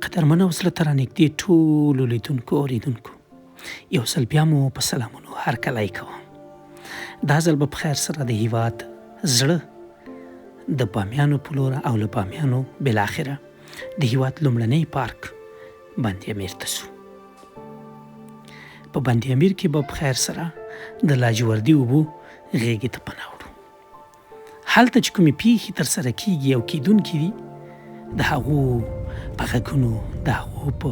قدرمنو زړه ته رانږدې ټولو لیدونکو اوریدونکو یو ځل بیا مو په سلامونو هرکلی کوم. دا ځل به په خیر سره د هیواد زړه د بامیانو په لور او له بامیانو بالاخره د هیواد لومړنی پارک بند امیر ته سو. په بند امیر کې به په خیر سره د لاجوردي اوبو غیږې ته پناه وړو. هلته چې کومې پیښې ترسره کیږي او کیدونکي دي د هغو په غږونو د هغو په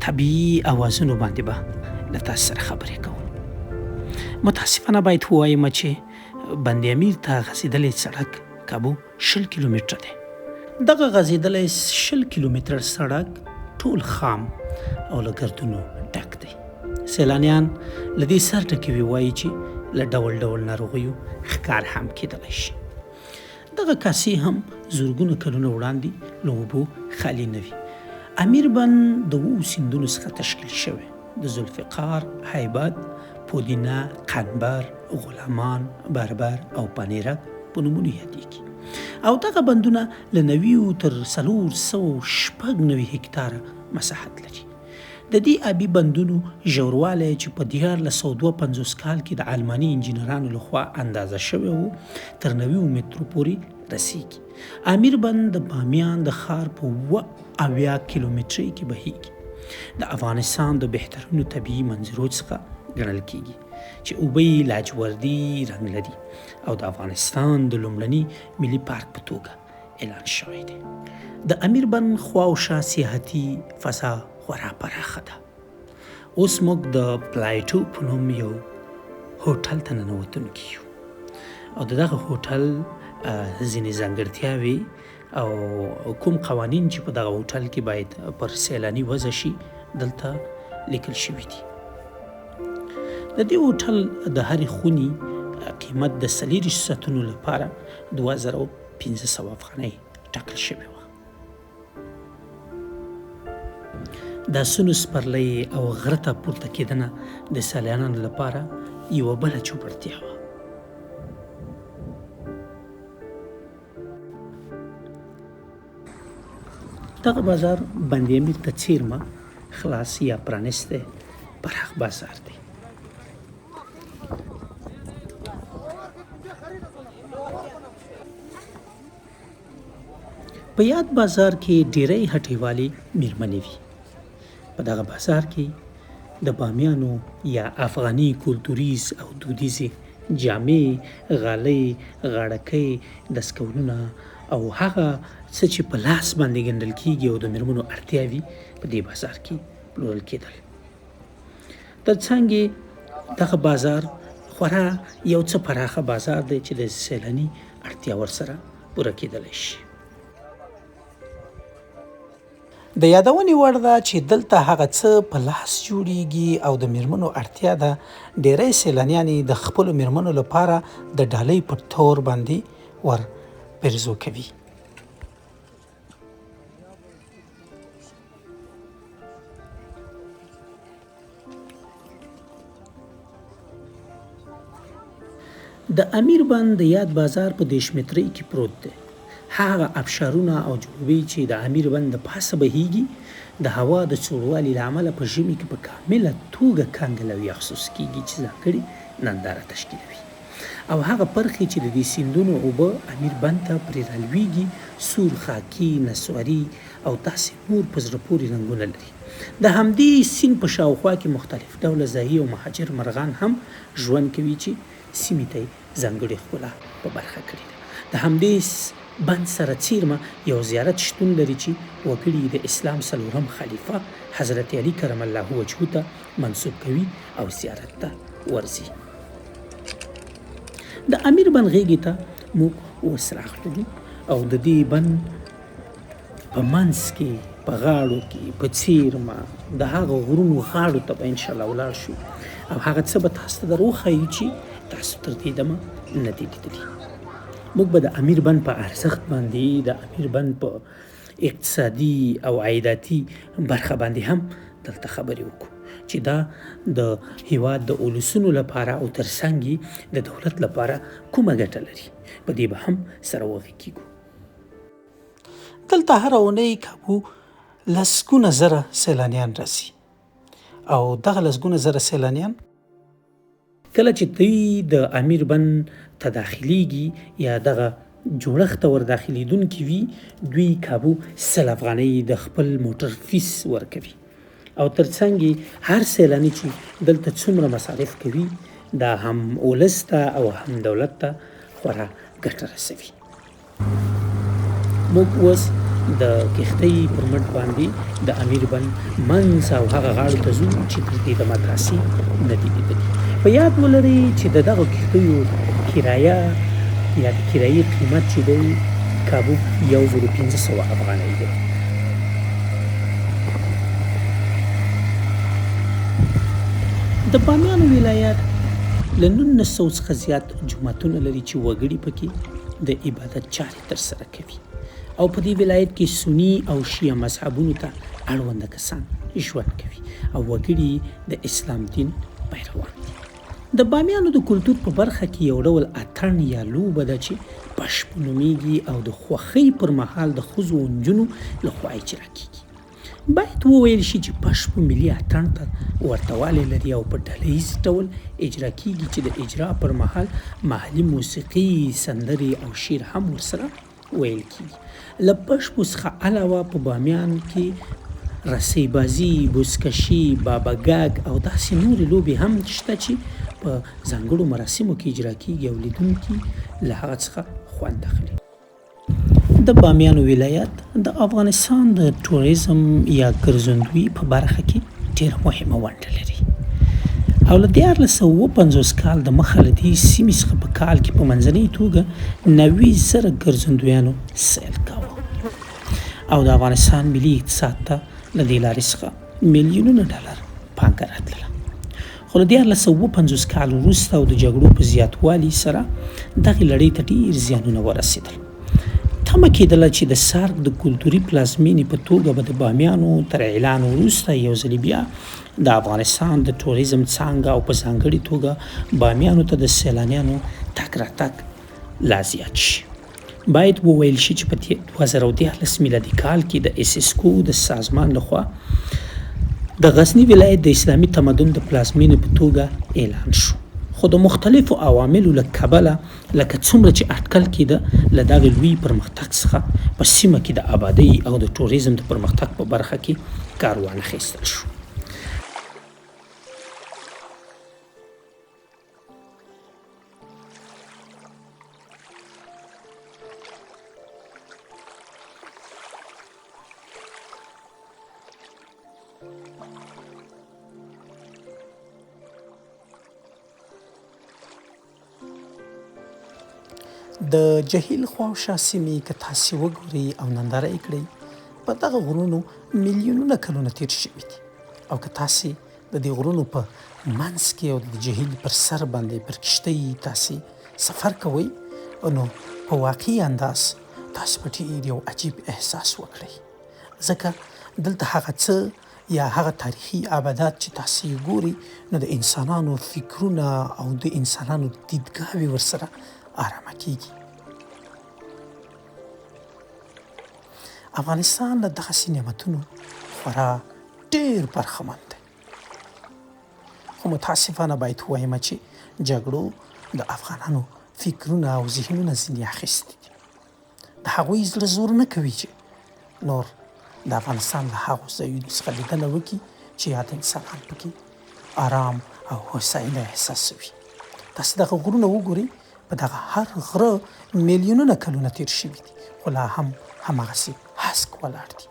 طبیعي اوازونو باندې به له تاسو سره خبرې کوم. متاسفانه باید ووایم چې بند امیر ته غځېدلی سړک کابو 20 کیلومتره دی. دغه غځېدلی 20 کیلومتره سړک ټول خام او له ګردونو ډک دی. سیلانیان له دې سر ټکوي وایي چې له ډول ډول ناروغیو ښکار هم کېدلی شي. دغه کاسې هم زرګونه کلونه وړاندې له اوبو خالي نه وي. امیر بند د 7 سیندونو څخه تشکیل شوی. د ذوالفقار، هیبت، پودینه، قنبر، غلامان، بربر او پانیرک په نومونو یادیږي. او دغه بندونه له 90 تر 496 هکتاره مساحت لري. د دې آبي بندونو ژوروالی چې په 1952 کال کې د آلماني انجینرانو لخوا اندازه شوی و تر 90 مترو پورې رسیږي. امیر بند د بامیان د ښار په 70 کیلومترۍ کې بهیږي. د افغانستان د بهترینو طبیعي منظرو څخه ګڼل کیږي چې اوبه یې لاجوردي رنګ لري او د افغانستان د لومړني ملي پارک په توګه اعلان شوی دی. د امیر بند خوا او شا سیاحتي فضا خورا پراخه ده. اوس موږ د پلایټو په نوم یو هوټل ته ننوتونکي یو او دغه هوټل ځینې ځانګړتیاوې او کوم قوانین چې په دغه هوټل کې باید پر سیلاني وضع شي دلته لیکل شوي دي. د دې هوټل د هرې خونې قیمت د 40 ساعتونو لپاره 2500 افغانۍ ټاکل شوې وه. د سونو سپرلی او غره ته پورته کېدنه د سیلانیانو لپاره یوه بله چوپړتیا وه. دغه بازار بند امیر ته څیرمه خلاص یا پرانستی پراخ بازار دی. په یاد بازار کې ډیری هټیوالې میرمنې وي. په دغه بازار کې د بامیانو یا افغاني کلتوریز او دودیزې جامې، غالۍ، غاړکۍ، دستکولونه او هغه څه چې په لاس باندې ګنډل کیږي او د میرمنو اړتیاوې په دې بازار کې پلورل کېدل. ترڅنګ دغه بازار خورا یو څه پراخه بازار دی چې د سیلاني اړتیا ورسره پوره کېدلی شي. د یادونې وړ ده چې دلته هغه څه په لاس جوړیږي او د میرمنو اړتیا ده. ډیری سیلانیانې د خپلو میرمنو لپاره د ډالۍ په تور باندې ور پرزو کوي. د امیر بند د یاد بازار په 10 مترۍ کې پروت دی. هغه ابشارونه او جوړوي چې د امیر بند د پاسه بهیږي د هوا د څوړوالي له امله په ژمي کې په کامله توګه کنګل او یخصوص کیږي چې ځانګړې ننداره تشکیلوي. او هغه پرخې چې د دې سیندونو اوبه امیر بند ته پرې رالویږي سور، خاکي، نسواري او داسې نور په زړه پورې رنګونه لري. د همدې سیند په شاوخوا کې مختلف ډوله ځایي او مهاجر مرغان هم ژوند کوي چې سیمې ته یې ځانګړې ښکلا په برخه کړې ده. د همدې بند سره څیرمه یو زیارت شتون لري چې وګړي د اسلام 4م خلیفه حضرت علی کرم الله وجهه ته منسوب کوي او زیارت ته ورځي. د امیر بند غیږې ته موږ اوس راغلو او د دې بند په منځ کې په غاړو کې په څیرمه د هغه غرونو غاړو ته به انشاءالله ولاړ شو او هغه څه به تاسو ته در وښیو چې تاسو تر دې دمه نه دي لیدلي. موږ به د امیر بند په ارزښت باندې، د امیر بند په اقتصادي او عایداتي برخه باندې هم دلته خبرې وکړو چې دا د هیواد د اولسونو لپاره او ترڅنګ د دولت لپاره کومه ګټه لري. په دې به هم سره وغږیږو. دلته هره اونۍ کابو لسګونه زره سیلانیان راځي او دغه لسګونه زره سیلانیان کله چې دوی د امیر بند ته داخليږي یا دغه جوړښت ور داخليدونکي وي دوی کابو 100 افغانۍ د خپل موټر فیس ورکوي او ترڅنګ هر سیلانی چې دلته څومره مصارف کوي دا هم ولس ته او هم دولت ته خورا ګټه رسوي. موږ اوس د کښتۍ پر مټ باندې د امیر بند منځ او هغه غاړو ته ځو چې تر دې دمه تاسې نه دي لیدلي. په یاد ولرئ چې د دغو کښتیو کرایه یا د کرایې قیمت چې دی کابو 1500 افغانۍ دی. د بامیان ولایت له 1900 څخه زیات جوماتونه لري چې وګړي پکې د عبادت چارې ترسره کوي او په دې ولایت کې سنی او شیعه مذهبونو ته اړوند کسان ژوند کوي او وګړي د اسلام دین پیروان دي. د بامیانو د کلتور په برخه کې یو ډول اتڼ یا لوبه ده چې پشپ نومیږي او د خوښۍ پر مهال د ښځو او نجونو لخوا اجرا کیږي. باید وویل شي چې پشپ ملي اتڼ ته ورته والی لري او په ډله ییز ډول اجرا کیږي چې د اجرا پر مهال محلي موسیقي، سندرې او شعر هم ورسره ویل کیږي. له پشپو څخه علاوه په بامیان کې رسۍ بازي، بزکشي، باباګاګ او داسې نورې لوبې هم شته چې په ځانګړو مراسمو کې اجرا کیږي او لیدونکي له هغه څخه خوند اخلي. د بامیانو ولایت د افغانستان د توریزم یا ګرځندوی په برخه کې ډېره مهمه ونډه لري او له 1950 کال د مخه له دې سیمې څخه په کال کې په منځنۍ توګه 90,000 ګرځندویانو سیل کاوه او د افغانستان ملي اقتصاد ته له دې لارې څخه میلیونونه ډالر پانګه راتلله. خو له 1950 کال وروسته او د جګړو په زیاتوالي سره دغې لړۍ ته ډېر زیانونه ورسېدل. تمه کېدله چې د سارک د کلتوري پلازمینې په توګه به د بامیانو تر اعلان وروسته یو ځل بیا د افغانستان د توریزم څانګه او په ځانګړې توګه بامیانو ته د سیلانیانو تګ راتګ لا زیات شي. باید وویل شي چې په 2013 میلادي کال کې د اسیسکو د سازمان لخوا د غزني ولایت د اسلامي تمدن د پلازمینې په توګه اعلان شو. خو د مختلفو عواملو له کبله لکه څومره چې اټکل کېده له دغې لوی پرمختګ څخه په سیمه کې د آبادۍ او د توریزم د پرمختګ په برخه کې کار وانخیستل شو. د جهیل خواوشا سیمې که تاسې وګورئ او ننداره یې کړئ په دغه غرونو میلیونونه کلونه تیر شوي دي او که تاسې د دې غرونو په منځ کې او د جهیل پر سر باندې پر کښتۍ تاسې سفر کوئ نو په واقعي انداز تاسې به ډېر یو عجیب احساس وکړئ ځکه دلته هغه څه یا هغه تاریخي ابدات چې تاسې یې ګورئ نو د انسانانو فکرونه او د انسانانو دیدګاوې ورسره آرامه کیږي. افغانستان له دغسې نعمتونو خورا ډېر برخمن دی خو متاسفانه باید ووایم چې جګړو د افغانانو فکرونه او ذهنونه ځینې اخیستي دي. د هغوی زړه زور نه کوي چې نور د افغانستان له هغو ځایونو څخه لیدنه وکړي چې یاد انسانان پکې آرام او هوساینه احساسوي. تاسې دغه غرونه وګورئ په دغه هر غره میلیونونه کلونه تیر شوي دي خو لا هم هماغسې هسک ولاړ دي.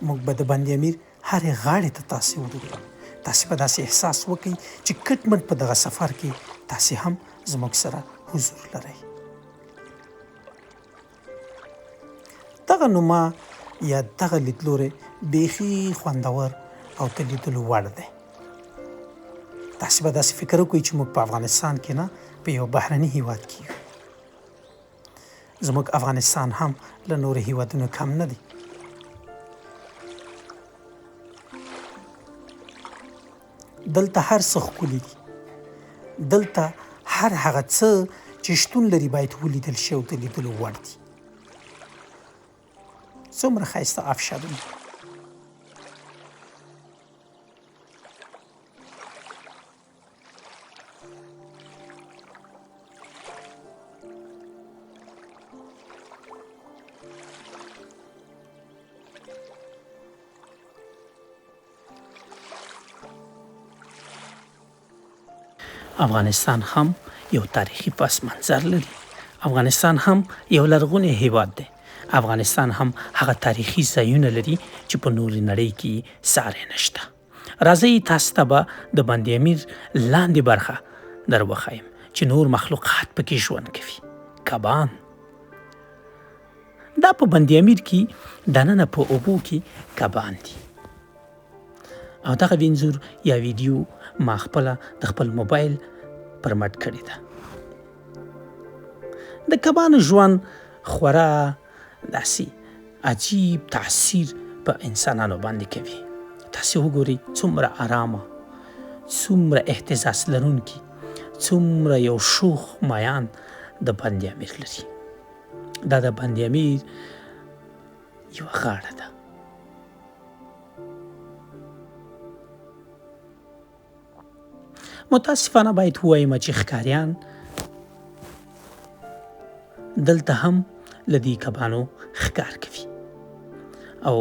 موږ به د بند امیر هرې غاړې ته تاسې وګورو. تاسې به داسې احساس وکړئ چې کټ مټ په دغه سفر کې تاسې هم زموږ سره حضور لرئ. دغه نما یا دغه لیدلوری بیخي خوندور او د لیدلو وړ دی. تاسې به داسې فکر وکړئ چې موږ په افغانستان کې نه په یو بهرني هیواد کې یو. زموږ افغانستان هم له نورو هیوادونو کم نه دی. دلته هر څه ښکلي دي. دلته هر هغه څه چې چې شتون لري باید ولیدل شي او د لیدلو وړ دي. څومره ښایسته افشارونه. افغانستان هم یو تاریخي پس منظر لري. افغانستان هم یو لرغونی هیواد دی. افغانستان هم هغه تاریخي ځایونه لري چې په نورې نړۍ کې ساری نشته. راځئ تاسو ته به د بند امیر لاندې برخه در وښایم چې نور مخلوقات پکې ژوند کوي. کبان. دا په بند امیر کې دننه په اوبو کې کبان دي. او دغه وینځور یا ویډیو ما خپله د خپل موبایل پر مټ کړې ده. د کبانو ژوند خورا داسې عجیب تاثیر په انسانانو باندې کوي. تاسې وګورئ څومره آرامه، څومره اهتزاز لرونکي، څومره یو شوخ مایان د بند امیر لري. دا د بند امیر یوه غاړه ده. متاسفانه باید ووایم چې ښکاریان دلته هم له دې کبانو ښکار کوي او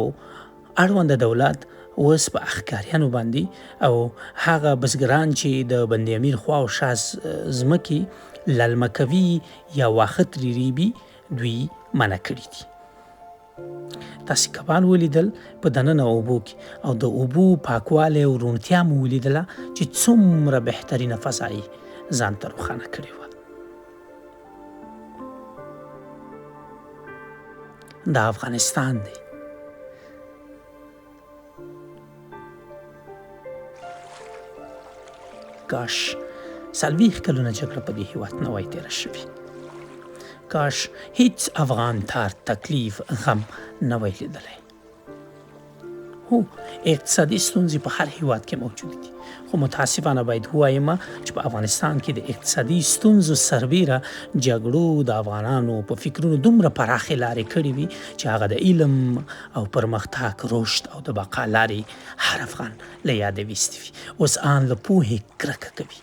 اړونده دولت اوس په ښکاریانو باندې او هغه بزګران چې د بند امیر خوا او شا ځمکې للمه کوي یا واښه ترې ریبي دوی منع کړي دي. تاسې کبان ولیدل په دننه اوبو کې او د اوبو پاکوالی او روڼتیا مو ولیدله چې څومره بهترینه فضا یې ځان ته روښانه کړې وه. دا افغانستان دی. کاش 40 کلونه جګړه په دې هېواد نه وای تېره شوې. کاش هیڅ افغان تار تکلیف غم نه وای لیدلی. هو اقتصادي ستونزې په هر هیواد کې موجود دي، خو متاسفانه باید ووایم چې په افغانستان کې د اقتصادي ستونزو سربیره جګړو د افغانانو په فکرونو دومره پراخې لارې کړې وي چې هغه د علم او پرمختګ، رشد او د بقا لارې هر افغان له یاده ویستې وي. اوس آن له پوهې کرکه کوي.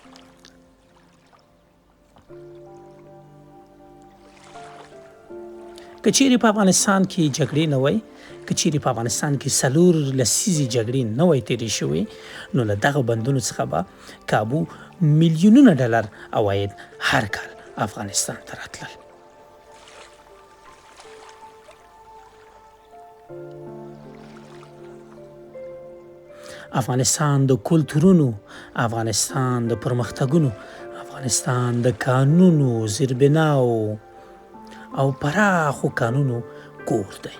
که چیرې په افغانستان کې جګړې نه وای، که چیرې په افغانستان کې 4 لسیزې جګړې نه وای تېرې شوې، نو له دغه بندونو څخه به کابو میلیونونه ډالر عواید هر کال افغانستان ته راتلل. افغانستان د کلتورونو، افغانستان د پرمختګونو، افغانستان د قانونو، زیربناو او پراخو قانونو کور دی.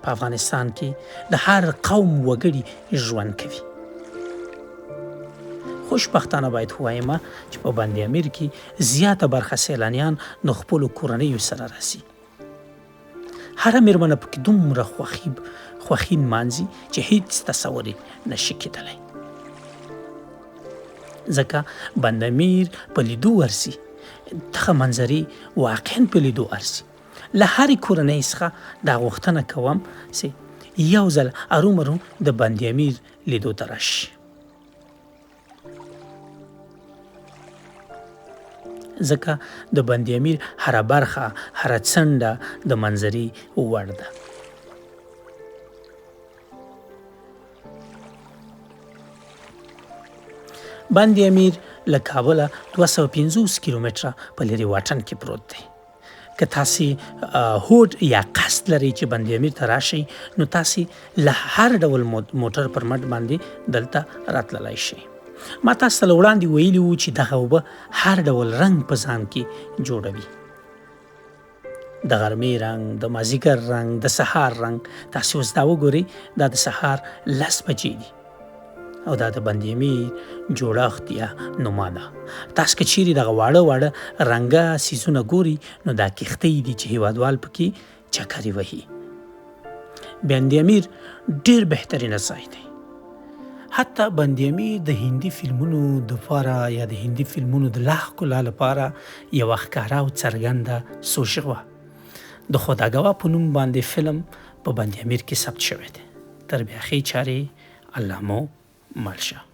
په افغانستان کې د هر قوم وګړي ژوند کوي. خوشبختانه باید ووایم چې په بند امیر کې زیاته برخه سیلانیان د خپلو کورنیو سره راځي. هره مېرمنه پکې دومره خوښي نمانځي چې هیڅ تصور یې نشي کېدلی. ځکه بند امیر په لیدو ورسي، دغه منظرې واقعا په لیدو ارسي. له هرې کورنۍ څخه دا غوښتنه کوم چې یو ځل ارومرو د بند امیر لیدو ته راشي. ځکه د بند امیر هره برخه، هره څنډه د منظرې وړ ده. بند امیر له کابله 250 کیلومتره په لرې واټن کې پروت دی. که تاسې هوډ یا قصد لرئ چې بند امیر ته راشئ، نو تاسې له هر ډول موټر پر مټ باندې دلته راتللی شئ. ما تاسو ته له وړاندې ویلي وو چې دغه اوبه هر ډول رنګ په ځان کې جوړوي. د غرمې رنګ، د مازدیګر رنګ، د سهار رنګ. تاسې اوس دا وګورئ، دا د سهار 10 بجې دي او دا د بند امیر جوړښت یا نما ده. تاسو که چیرې دغه واړه رنګه څیزونه ګوري، نو دا کښتۍ دي چې هیوادوال پکې چکرې وهي. بند امیر ډېر بهترینه ځای دی. حتی بندي امیر د هندي فلمونو د پاره یا د هندي فلمونو د لا ښکلا لپاره یو ښکاره او څرګنده سوژه وه. د خداګوا په نوم باندې فلم په بندي امیر کې ثبت شوی دی. تر بیا ښې چارې الله مو مل شه.